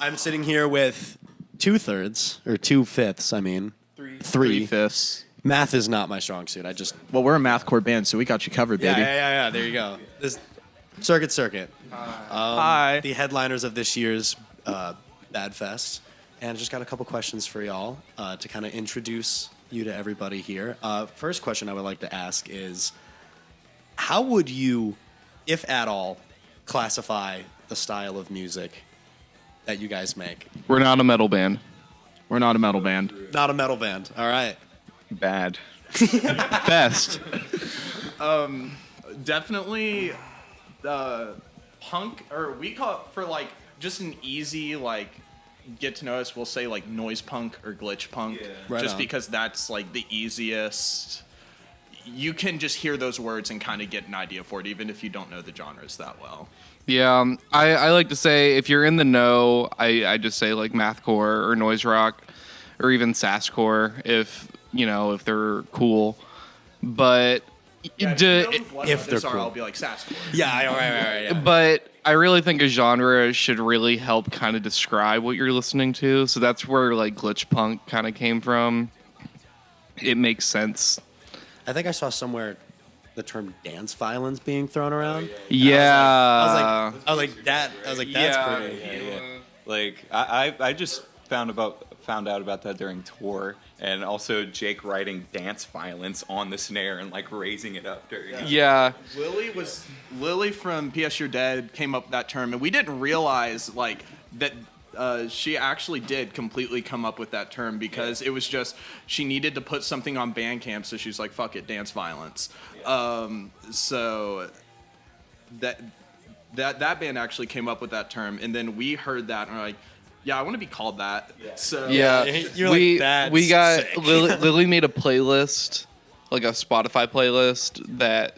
I'm sitting here with 2/3 or 2/5. I mean, three. 3/5. Math is not my strong suit. Well, we're a mathcore band, so we got you covered, baby. Yeah. There you go. This Circuit. Hi. The headliners of this year's BadFest, and just got a couple questions for y'all to kind of introduce you to everybody here. First question I would like to ask is, how would you, if at all, classify the style of music that you guys make? We're not a metal band. We're not a metal band. Not a metal band. All right. Bad. Best. Definitely punk, or we call it for like just an easy like get to know us. We'll say like noise punk or glitch punk, Right just on. because that's like the easiest. You can just hear those words and kind of get an idea for it, even if you don't know the genres that well. Yeah, I like to say if you're in the know, I just say like mathcore or noise rock or even sasscore if they're cool. But If they're cool, cool. I'll be like Sasquatch. Yeah, right. Yeah. But I really think a genre should really help kind of describe what you're listening to. So that's where like glitch punk kind of came from. It makes sense. I think I saw somewhere the term dance violence being thrown around. Yeah. I was like, that's Yeah. pretty. Yeah. Like I just found out about that during tour, and also Jake writing dance violence on the snare and like raising it up during. Yeah. Lily from PS You're Dead came up with that term, and we didn't realize like that. She actually did completely come up with that term because it was just she needed to put something on Bandcamp, so she's like, "Fuck it, dance violence." So that band actually came up with that term, and then we heard that and we're like, "Yeah, I want to be called that." So Yeah, You're like, "That's we got sick." Lily made a playlist, like a Spotify playlist that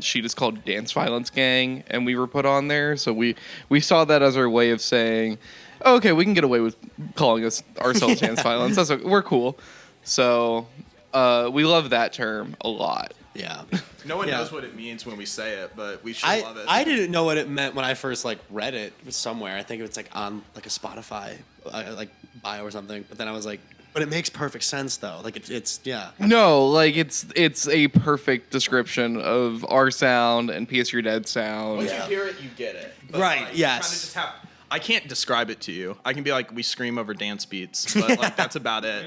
she just called Dance Violence Gang, and we were put on there. So we saw that as our way of saying, oh, okay, we can get away with calling ourselves Dance Violence. We're cool. So we love that term a lot. Yeah. no one Yeah. knows what it means when we say it, but we should love it. I didn't know what it meant when I first like read it somewhere. I think it was like on like a Spotify like bio or something. But then I was like, but it makes perfect sense though. Like it's yeah. No, like it's a perfect description of our sound and PS You're Dead sound. Once you hear it, you get it. But, Right, like, yes. you kinda just have, I can't describe it to you. I can be like, we scream over dance beats, but like that's about it.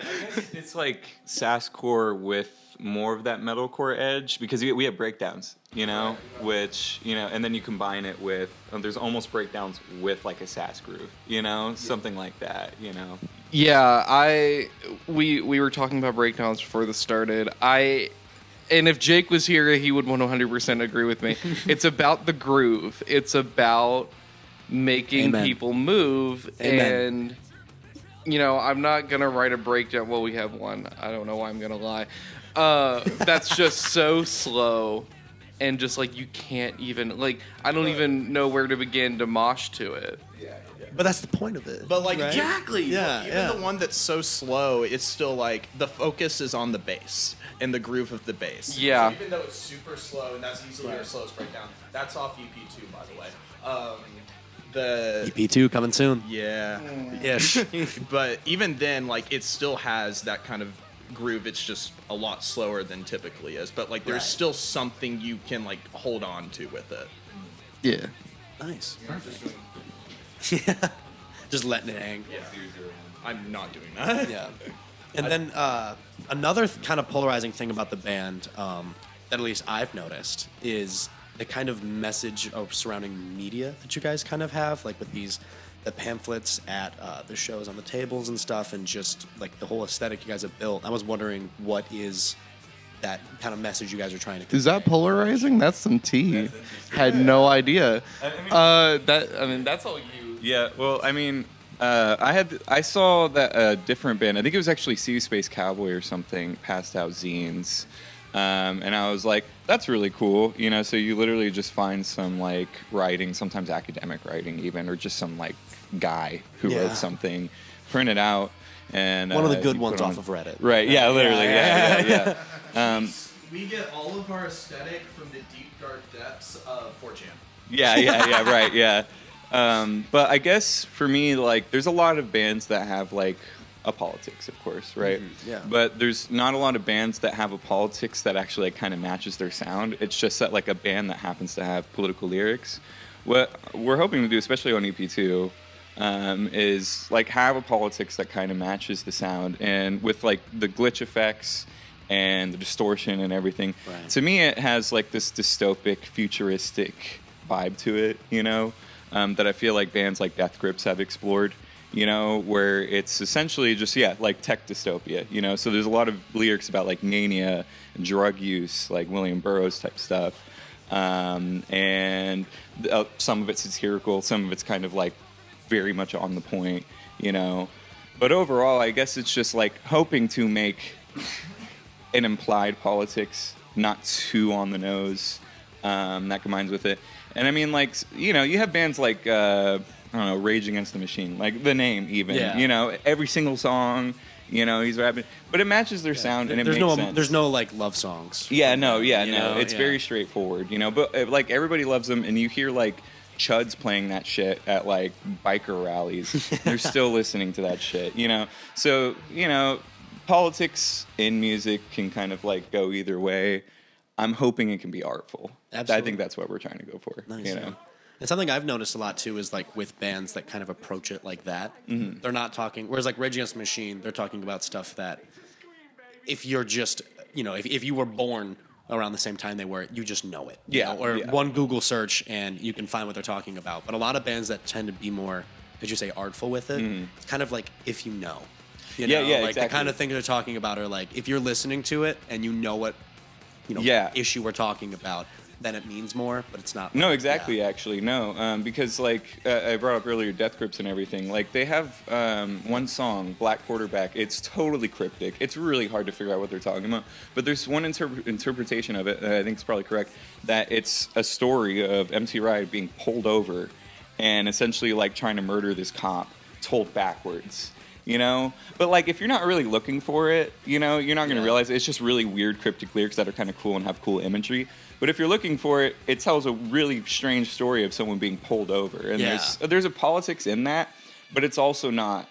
It's like sasscore with more of that metalcore edge because we have breakdowns, which and then you combine it with there's almost breakdowns with like a sass groove, something like that, Yeah, we were talking about breakdowns before this started. And if Jake was here, he would 100% agree with me. It's about the groove. It's about making Amen. people move. Amen. And, I'm not going to write a breakdown. Well, we have one. I don't know why I'm going to lie. That's just so slow. And just like you can't even, like, I don't even know where to begin to mosh to it. But that's the point of it. But like right? exactly, Yeah, even yeah. the one that's so slow, it's still like the focus is on the bass and the groove of the bass. Yeah. So even though it's super slow and that's easily our slowest breakdown, that's off EP2 by the way. The EP2 coming soon. yeah, Ish. but even then, like it still has that kind of groove. It's just a lot slower than typically is. But like there's Right. still something you can like hold on to with it. Yeah. Nice. Perfect. Yeah. Just letting it hang. Yeah, I'm not doing that. Yeah. And then another kind of polarizing thing about the band that at least I've noticed is the kind of message of surrounding media that you guys kind of have, like with the pamphlets at the shows on the tables and stuff, and just like the whole aesthetic you guys have built. I was wondering what is that kind of message you guys are trying to Is that polarizing? That's some tea. Had no idea. That's all you. Yeah, well, I mean, I saw that a different band. I think it was actually Sea Space Cowboy or something passed out zines, and I was like, that's really cool. So you literally just find some like writing, sometimes academic writing even, or just some like guy who Yeah. wrote something, print it out, and one of the you good put ones on- off of Reddit. Right? Yeah, literally. Yeah. We get all of our aesthetic from the deep dark depths of 4chan. Yeah, right, yeah. But I guess for me, like, there's a lot of bands that have like a politics, of course, right? Yeah. But there's not a lot of bands that have a politics that actually like, kind of matches their sound. It's just that like a band that happens to have political lyrics. What we're hoping to do, especially on EP2, is like have a politics that kind of matches the sound, and with like the glitch effects and the distortion and everything. Right. To me, it has like this dystopic, futuristic vibe to it, you know, that I feel like bands like Death Grips have explored, you know, where it's essentially just, like tech dystopia, you know. So there's a lot of lyrics about like mania and drug use, like William Burroughs type stuff. And some of it's satirical, some of it's kind of like very much on the point, you know. But overall, I guess it's just like hoping to make an implied politics not too on the nose, that combines with it. And I mean, like, you know, you have bands like, I don't know, Rage Against the Machine, like the name even, you know, every single song, you know, he's rapping, but it matches their sound and it makes sense. There's no like love songs. No. It's very straightforward, you know, but like everybody loves them, and you hear like chuds playing that shit at like biker rallies. They're still listening to that shit, you know. So, you know, politics in music can kind of like go either way. I'm hoping it can be artful. Absolutely. I think that's what we're trying to go for. Nice, you know? yeah. And something I've noticed a lot too is like with bands that kind of approach it like that, they're not talking. Whereas like Rage Against the Machine, they're talking about stuff that if you're just, you know, if you were born around the same time they were, you just know it. You know? Or one Google search and you can find what they're talking about. But a lot of bands that tend to be more, did you say artful with it? It's kind of like if you know. You know? Like exactly. the kind of things they're talking about are like if you're listening to it and you know what, you know, issue we're talking about, then it means more, but it's not. No, exactly, actually, no. Because, like, I brought up earlier Death Grips and everything. Like, they have one song, Black Quarterback. It's totally cryptic. It's really hard to figure out what they're talking about. But there's one interpretation of it, I think it's probably correct, that it's a story of MC Riot being pulled over and essentially, like, trying to murder this cop told backwards. You know, but like if you're not really looking for it, you know, you're not going to realize it. It's just really weird cryptic lyrics that are kind of cool and have cool imagery. But if you're looking for it, it tells a really strange story of someone being pulled over. And there's a politics in that, but it's also not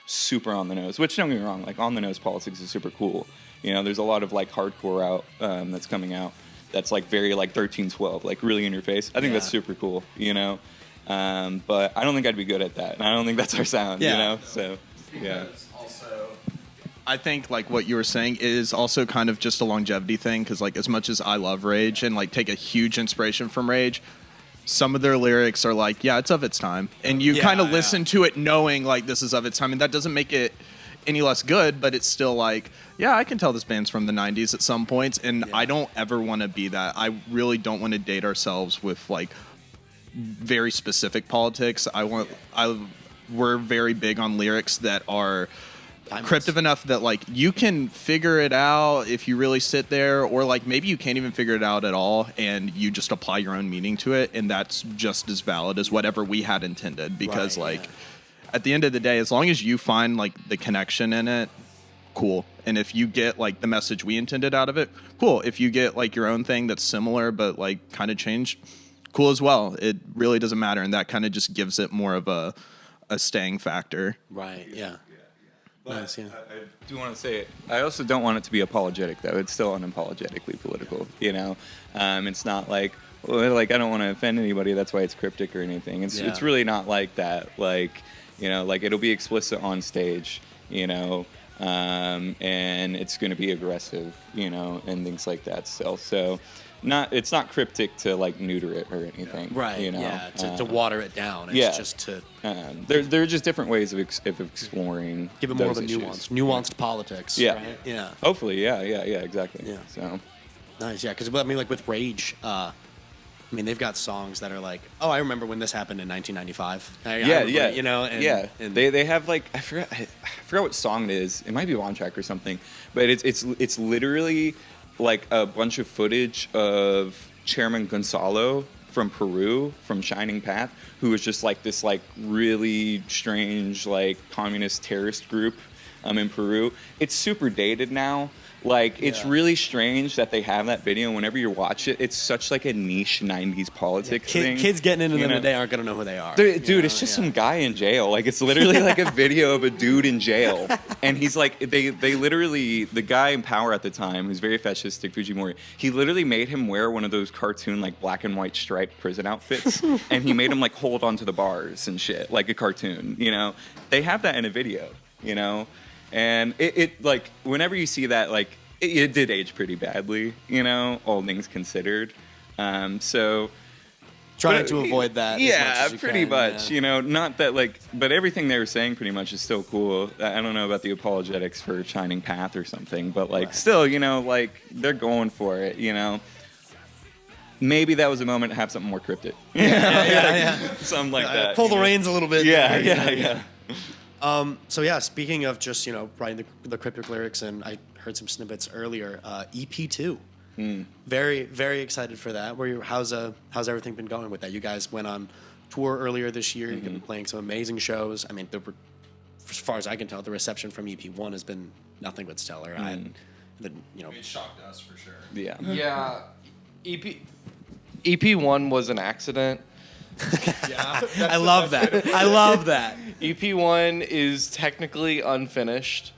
super on the nose. Which, don't get me wrong, like on the nose politics is super cool. You know, there's a lot of like hardcore out that's coming out that's like very like 1312, like really in your face. I think that's super cool. You know, but I don't think I'd be good at that. And I don't think that's our sound. You know, so. Yeah. Also, I think like what you were saying is also kind of just a longevity thing, because like as much as I love Rage and like take a huge inspiration from Rage, some of their lyrics are like, it's of its time, and you kind of listen to it knowing like this is of its time, and that doesn't make it any less good, but it's still like, I can tell this band's from the 90s at some points, and I don't ever want to be that. I really don't want to date ourselves with like very specific politics. We're very big on lyrics that are cryptic enough that like you can figure it out if you really sit there, or like maybe you can't even figure it out at all and you just apply your own meaning to it, and that's just as valid as whatever we had intended, because at the end of the day, as long as you find like the connection in it, cool. And if you get like the message we intended out of it, cool. If you get like your own thing that's similar but like kind of changed, cool as well. It really doesn't matter, and that kind of just gives it more of a staying factor. Right, yeah. Nice, I do want to say it. I also don't want it to be apologetic, though. It's still unapologetically political, you know? It's not like, I don't want to offend anybody, that's why it's cryptic or anything. It's really not like that. Like, you know, like it'll be explicit on stage, you know, and it's going to be aggressive, you know, and things like that still. So, it's not cryptic to like neuter it or anything, right? You know? To water it down. It's just to there are just different ways of exploring. Give it more of a nuanced politics. Yeah, right? Yeah. Hopefully, exactly. Yeah. So nice, because I mean, like with Rage, I mean they've got songs that are like, I remember when this happened in 1995. You know, and they have like I forgot what song it is. It might be One Track or something, but it's literally like a bunch of footage of Chairman Gonzalo from Peru, from Shining Path, who was just like this like really strange like communist terrorist group in Peru. It's super dated now, Like, it's Yeah. really strange that they have that video. Whenever you watch it, it's such like a niche 90s politics thing. Kids getting into you them know? today aren't gonna know who they are. Dude, it's just some guy in jail. Like, it's literally like a video of a dude in jail. And he's like, they literally, the guy in power at the time, who's very fascistic, Fujimori, he literally made him wear one of those cartoon, like, black and white striped prison outfits. And he made him, like, hold onto the bars and shit, like a cartoon, you know? They have that in a video, you know? And it like, whenever you see that, like, it did age pretty badly, you know, all things considered. So Trying to avoid that. Yeah, as much as you pretty can, much. yeah. You know, not that like, but everything they were saying pretty much is still cool. I don't know about the apologetics for Shining Path or something, but like, Right. still, you know, like they're going for it. You know, maybe that was a moment to have something more cryptic. Yeah. Something like that. Pull the you know? reins a little bit. Yeah, there, yeah. So yeah, speaking of just writing the cryptic lyrics, and I heard some snippets earlier. EP2, very very excited for that. How's everything been going with that? You guys went on tour earlier this year. You've been playing some amazing shows. I mean, as far as I can tell, the reception from EP1 has been nothing but stellar. It shocked us for sure. Yeah. Yeah, EP1 was an accident. Yeah, I love that. I love that. EP1 is technically unfinished.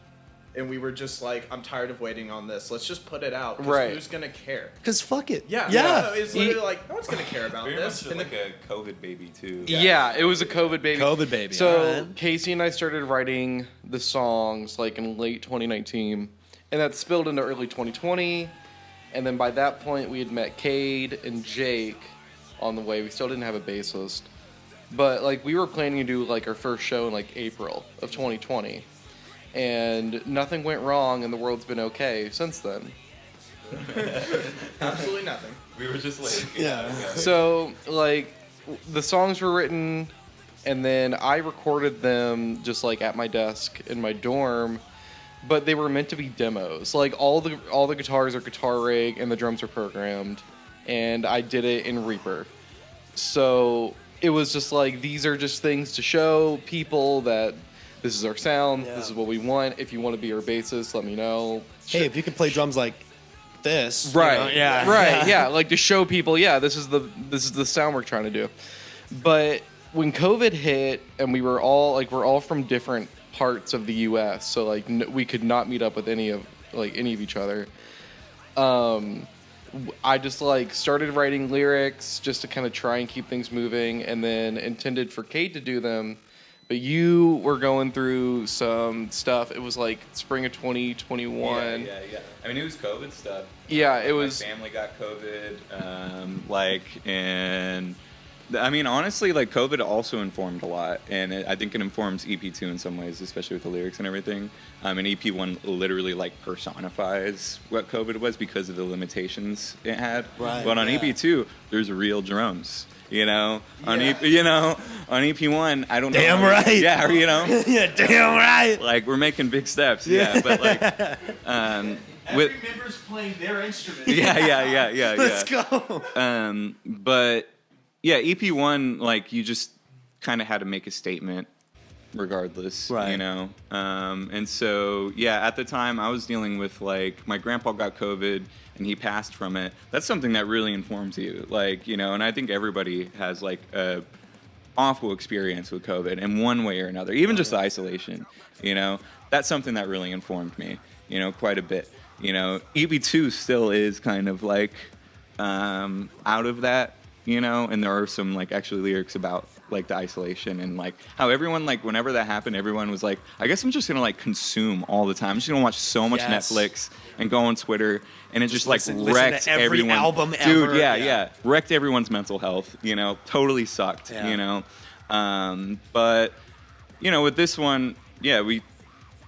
And we were just like, I'm tired of waiting on this. Let's just put it out. 'Cause Right. Who's gonna care? Cause fuck it. Yeah. Yeah. It's literally like, no one's gonna care about Very this. much And like a COVID baby too. Yeah, it was a COVID baby. COVID baby. So Alright. Casey and I started writing the songs like in late 2019, and that spilled into early 2020. And then by that point, we had met Cade and Jake on the way. We still didn't have a bassist, but like we were planning to do like our first show in like April of 2020, and nothing went wrong, and the world's been okay since then. absolutely nothing. We were just like, Yeah. So, like, the songs were written, and then I recorded them just like at my desk in my dorm, but they were meant to be demos. Like all the guitars are guitar rig and the drums are programmed, and I did it in Reaper. So it was just like, these are just things to show people that this is our sound, Yeah. this is what we want. If you want to be our bassist, let me know. Hey, if you can play drums like this, Right. yeah, Right. Yeah. Like to show people, yeah, this is the sound we're trying to do. But when COVID hit, and we're all from different parts of the U.S., so like we could not meet up with any of each other. I just like started writing lyrics just to kind of try and keep things moving, and then intended for Kate to do them. But you were going through some stuff. It was like spring of 2021. Yeah. I mean, it was COVID stuff. Yeah, it was. My family got COVID, and I mean, honestly, like COVID also informed a lot, and I think it informs EP2 in some ways, especially with the lyrics and everything. And EP1 literally like personifies what COVID was because of the limitations it had. Right, But on yeah. EP2, there's real drums. You know, on EP1, I don't know. Damn right. Yeah, you know. Yeah, damn right. Like we're making big steps. Yeah, but like, with Every member's playing their instrument. yeah. Let's go. But yeah, EP1, like you just kind of had to make a statement regardless, Right. you know? And so, yeah, at the time I was dealing with like, my grandpa got COVID and he passed from it. That's something that really informs you, like, you know, and I think everybody has like a awful experience with COVID in one way or another, even just the isolation, you know? That's something that really informed me, you know, quite a bit. You know, EP2 still is kind of like out of that, you know, and there are some like actually lyrics about like the isolation and like how everyone, like whenever that happened, everyone was like, I guess I'm just gonna like consume all the time. I'm just gonna watch so much Yes. Netflix and go on Twitter, and it just like listen to wrecked every everyone. album Dude, ever. yeah, Yeah. wrecked everyone's mental health. You know, totally sucked. Yeah. You know, but you know, with this one, yeah, we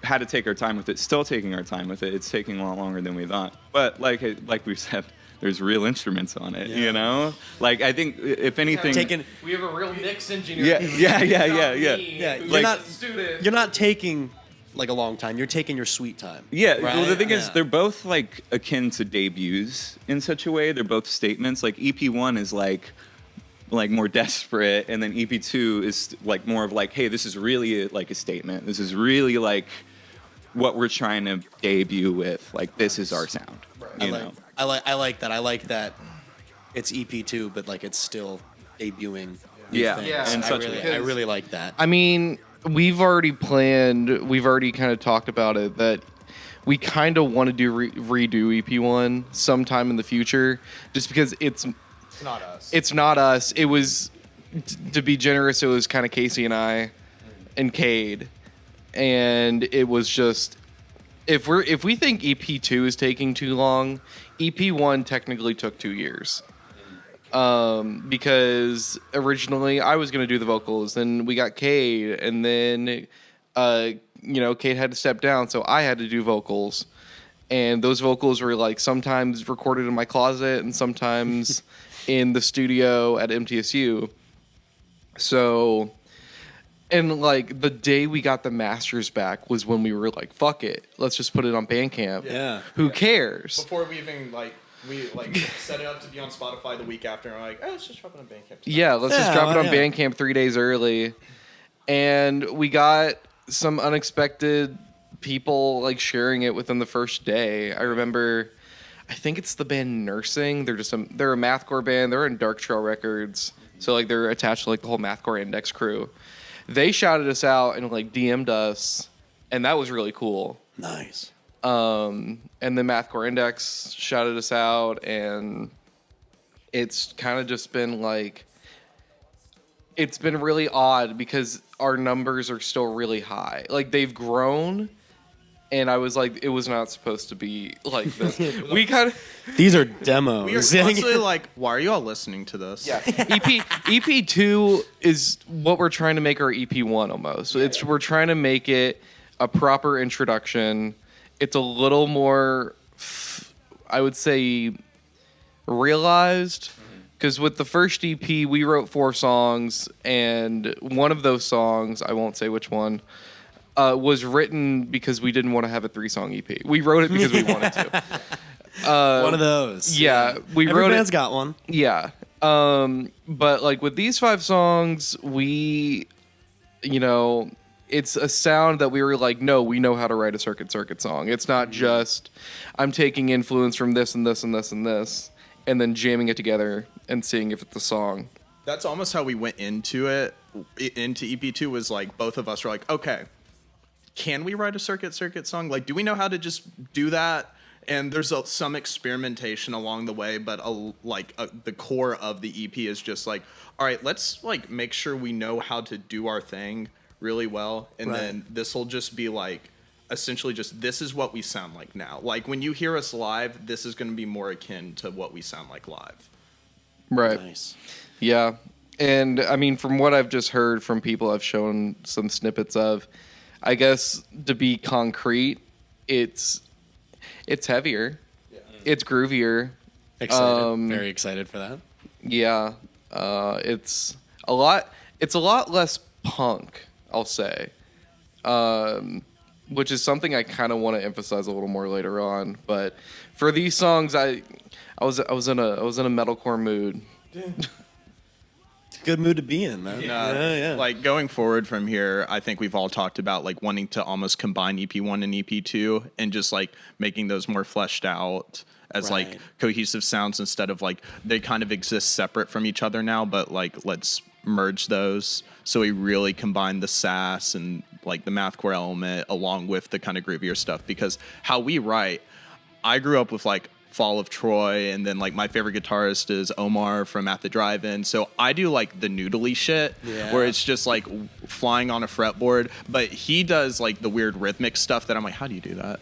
had to take our time with it. Still taking our time with it. It's taking a lot longer than we thought. But like we said, there's real instruments on it. Yeah. You know, like I think if anything, We have a real mix engineer. Yeah, yeah. Yeah, Who's you're a not student. you're not taking like a long time. You're taking your sweet time. Yeah, Right? well, the thing is, Yeah. they're both like akin to debuts in such a way. They're both statements. Like EP1 is like more desperate, and then EP2 is like more of like, hey, this is really like a statement. This is really like what we're trying to debut with. Like, this is our sound. You know? I like that. I like that it's EP2, but like it's still debuting. Yeah. things. Yeah. In such a way. I really like that. I mean, we've already kind of talked about it, that we kind of want to do redo EP1 sometime in the future, just because it's not us. It's not us. It was, to be generous, it was kind of Casey and I and Cade. And it was just, if we think EP2 is taking too long, EP1 technically took 2 years. Because originally I was going to do the vocals, then we got Cade, and then Cade had to step down, so I had to do vocals. And those vocals were like sometimes recorded in my closet and sometimes in the studio at MTSU. So, and like the day we got the masters back was when we were like, fuck it, let's just put it on Bandcamp. Yeah. Who cares? Before we even we set it up to be on Spotify the week after, and we're like, oh, let's just drop it on Bandcamp. Yeah, let's just drop it on yeah. Bandcamp 3 days early. And we got some unexpected people like sharing it within the first day. I remember, I think it's the band Nursing. They're a mathcore band. They're in Dark Trail Records. So like they're attached to like the whole Mathcore Index crew. They shouted us out and like DM'd us, and that was really cool. Nice. And the Mathcore Index shouted us out, and it's kind of just been like, it's been really odd because our numbers are still really high. Like, they've grown, and I was like, it was not supposed to be like this. We kind of... These are demos. We are constantly like, why are you all listening to this? Yeah. EP2 is what we're trying to make our EP1 almost. We're trying to make it a proper introduction. It's a little more, I would say, realized. Because with the first EP, we wrote 4 songs, and one of those songs, I won't say which one, was written because we didn't want to have a 3-song EP. We wrote it because we wanted to. One of those. Yeah, we Every wrote band's it. got one. Yeah. But like with these 5 songs, we, it's a sound that we were like, no, we know how to write a circuit song. It's not just I'm taking influence from this and this and this and this, and then jamming it together and seeing if it's a song. That's almost how we went into it. Into EP2 was like, both of us were like, okay, can we write a circuit song? Like, do we know how to just do that? And there's some experimentation along the way, but the core of the EP is just like, all right, let's like make sure we know how to do our thing really well, and then this will just be like essentially just this is what we sound like now. Like when you hear us live, this is going to be more akin to what we sound like live. Right. Nice. Yeah. And I mean, from what I've just heard from people I've shown some snippets of, I guess to be concrete, it's heavier. Yeah. It's groovier. Excited. Very excited for that. Yeah. It's a lot less punk, I'll say. Which is something I kind of want to emphasize a little more later on. But for these songs, I was in a metalcore mood. It's a good mood to be in, man. Yeah. Like going forward from here, I think we've all talked about like wanting to almost combine EP1 and EP2 and just like making those more fleshed out as like cohesive sounds instead of like they kind of exist separate from each other now, but like let's merge those so we really combine the sass and like the mathcore element along with the kind of groovier stuff, because how we write, I grew up with like Fall of Troy, and then like my favorite guitarist is Omar from At the Drive-In, so I do like the noodly shit where it's just like flying on a fretboard, but he does like the weird rhythmic stuff that I'm like, how do you do that?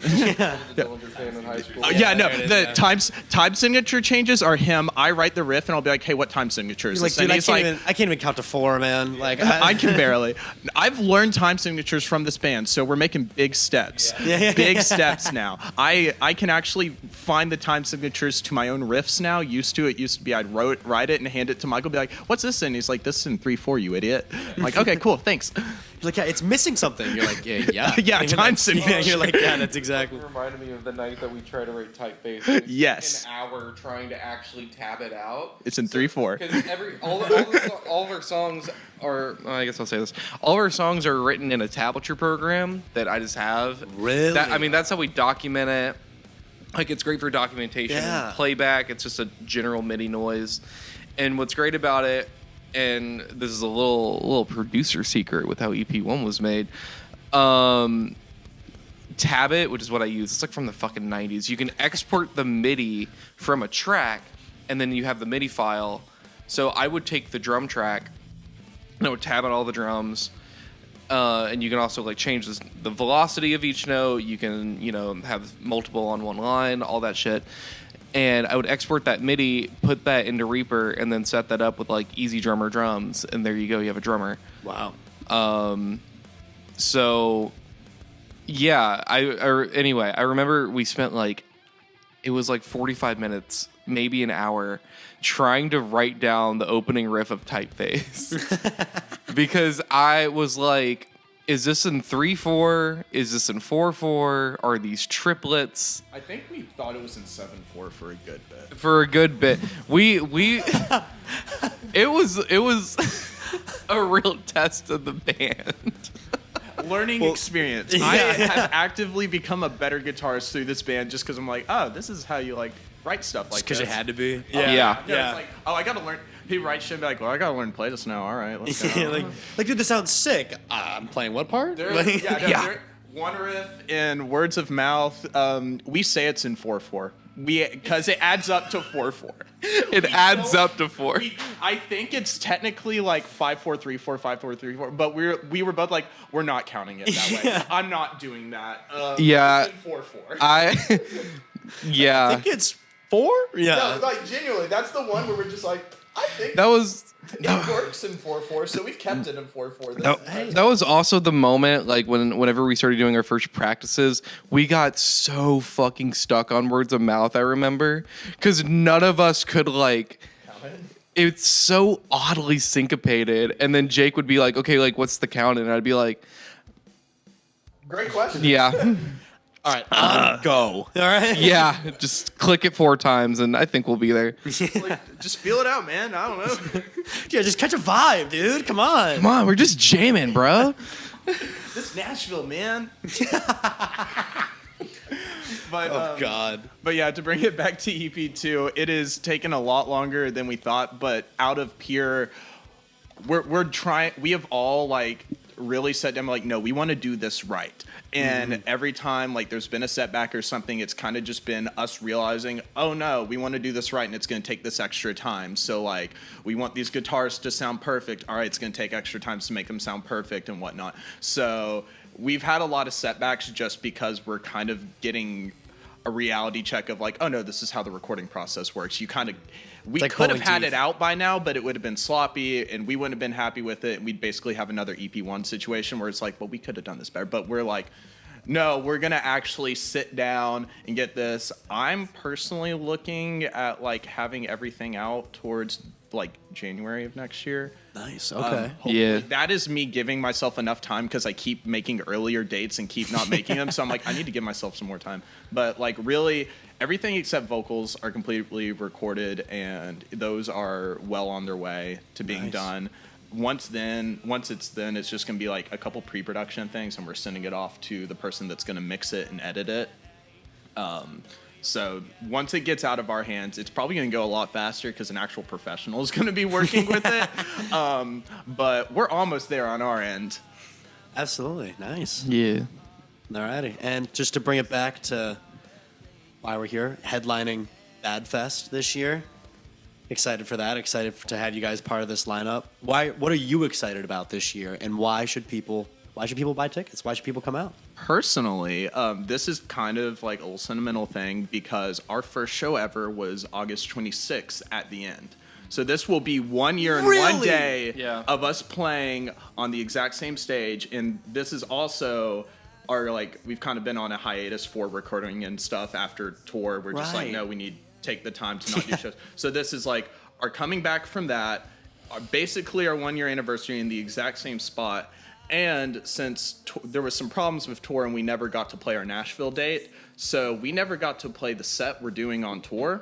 The time signature changes are him. I write the riff and I'll be like, hey, what time signature is He's this? like, dude, And I can't even count to 4, man. Like I can barely. I've learned time signatures from this band, so we're making big steps. Big steps now. I can actually find the time signatures to my own riffs now. It used to be I'd write it and hand it to Michael, be like, what's this in? He's like, this is in 3/4, you idiot. I'm like, okay, cool, thanks. You're like, yeah, it's missing something. You're like, yeah. Yeah, You're time like, signature. Yeah, you're like, yeah, that's exactly. It reminded me of the night that we tried to write typeface. Yes. An hour trying to actually tab it out. It's in 3/4. Because all of our songs are. I guess I'll say this. All of our songs are written in a tablature program that I just have. Really? That's how we document it. Like, it's great for documentation and playback. It's just a general MIDI noise. And what's great about it, and this is a little producer secret with how EP1 was made, Tabit, which is what I use, it's like from the fucking 90s. You can export the MIDI from a track, and then you have the MIDI file. So I would take the drum track, and I would tab out all the drums, and you can also like change the velocity of each note. You can, have multiple on one line, all that shit. And I would export that MIDI, put that into Reaper, and then set that up with like Easy Drummer drums, and there you go. You have a drummer. Wow. So, yeah. Anyway, I remember we spent it was like 45 minutes, maybe an hour, trying to write down the opening riff of Typeface. Because I was like, is this in 3/4? Is this in 4/4? Are these triplets? I think we thought it was in 7/4 for a good bit. For a good bit. We it was a real test of the band. Learning experience. I have actively become a better guitarist through this band just because I'm like, oh, this is how you write stuff like this. Because you had to be. Yeah. It's like, oh, I gotta learn. He writes shit, be like, well, I gotta learn to play this now. All right, let's go. Dude, this sounds sick. I'm playing what part? One riff in Words of Mouth. We say it's in 4/4. Because it adds up to 4/4. It adds up to 4. I think it's technically like 5/4 3/4 5/4 3/4, but we were both like, we're not counting it that way. I'm not doing that. Yeah. It's in 4/4. Yeah. I think it's 4? Yeah. No, like genuinely, that's the one where we're just like, I think That was it works in 4/4, so we've kept it in 4/4. that was also the moment, whenever we started doing our first practices, we got so fucking stuck on Words of Mouth, I remember. Because none of us could, it's so oddly syncopated. And then Jake would be like, okay, what's the count? And I'd be like, Great question. yeah. All right, go. All right. Yeah, just click it 4 times, and I think we'll be there. Just feel it out, man. I don't know. Yeah, just catch a vibe, dude. Come on. Come on, we're just jamming, bro. This Nashville, man. But, Oh, God. But yeah, to bring it back to EP2, it has taken a lot longer than we thought, but out of pure, we're trying, we have all really sat down no, we want to do this right. And every time there's been a setback or something, it's kind of just been us realizing, oh no, we want to do this right, and it's going to take this extra time. So we want these guitars to sound perfect. All right, it's going to take extra time to make them sound perfect and whatnot. So we've had a lot of setbacks just because we're kind of getting a reality check of oh no, this is how the recording process works. We could have had it out by now, but it would have been sloppy, and we wouldn't have been happy with it, and we'd basically have another EP1 situation where it's well, we could have done this better. But we're no, we're going to actually sit down and get this. I'm personally looking at having everything out towards January of next year. Nice. Okay. Yeah. That is me giving myself enough time because I keep making earlier dates and keep not making them. So I'm I need to give myself some more time. But really, everything except vocals are completely recorded, and those are well on their way to being done. Once it's just going to be a couple pre-production things, and we're sending it off to the person that's going to mix it and edit it. So once it gets out of our hands, it's probably going to go a lot faster because an actual professional is going to be working with it. But we're almost there on our end. Absolutely. Nice. Yeah. Alrighty. And just to bring it back to why we're here, headlining BadFest this year. Excited for that. Excited to have you guys part of this lineup. What are you excited about this year, and why should people buy tickets? Why should people come out? Personally, this is kind of a little sentimental thing because our first show ever was August 26th at the end. So this will be 1 year and 1 day of us playing on the exact same stage. And this is also our, we've kind of been on a hiatus for recording and stuff after tour. We're just no, we need to take the time to not do shows. So this is our coming back from that, basically our 1 year anniversary in the exact same spot. And since there was some problems with tour and we never got to play our Nashville date, so we never got to play the set we're doing on tour,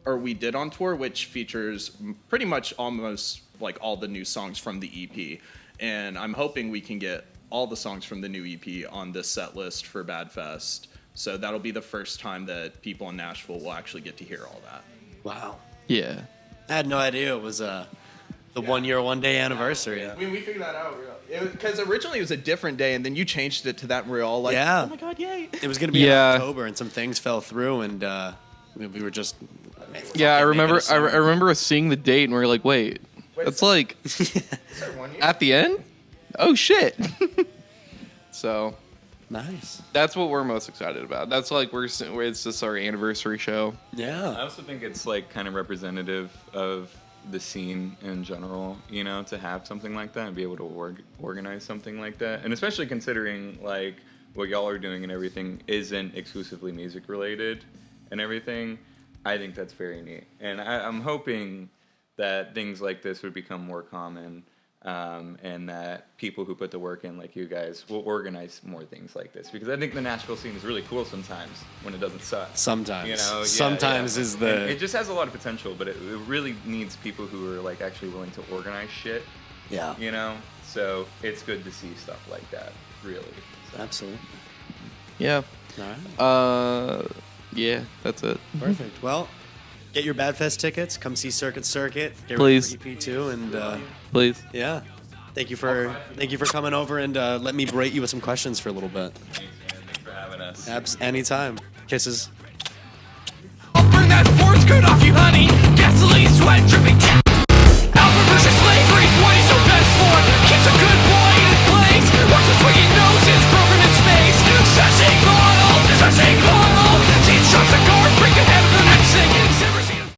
or we did on tour, which features pretty much almost like all the new songs from the EP. And I'm hoping we can get all the songs from the new EP on this set list for BadFest. So that'll be the first time that people in Nashville will actually get to hear all that. Wow. Yeah. I had no idea it was the 1 year, 1 day anniversary. I mean, we figured that out. Because originally it was a different day, and then you changed it to that, and we were all like, Yeah. oh my God, yay. It was going to be in October, and some things fell through, and we were just. Yeah, I remember. making a I song. remember us seeing the date, and we were like, "Wait, that's like Is that 1 year? at the end? Oh shit!" So Nice. that's what we're most excited about. That's like it's just our anniversary show. I Yeah. also think it's like kind of representative of the scene in general, you know, to have something like that and be able to organize something like that. And especially considering like what y'all are doing and everything isn't exclusively music related and everything, I think that's very neat. And I'm hoping that things like this would become more common, and that people who put the work in, like you guys, will organize more things like this. Because I think the Nashville scene is really cool sometimes when it doesn't suck. Sometimes. You know, Sometimes is the. And it just has a lot of potential, but it really needs people who are like actually willing to organize shit. Yeah. You know, so it's good to see stuff like that. Really. So. Absolutely. Yeah. All right. Yeah, that's it. Perfect. Well, get your BadFest tickets. Come see Circuit. Get Please. ready for EP2, and Please. yeah. Thank you for coming over and let me berate you with some questions for a little bit. Thanks, man. Thanks for having us. Anytime. Kisses. I'll bring that sports coat off you, honey. Gasoline, sweat dripping. Alpha versus slavery, 20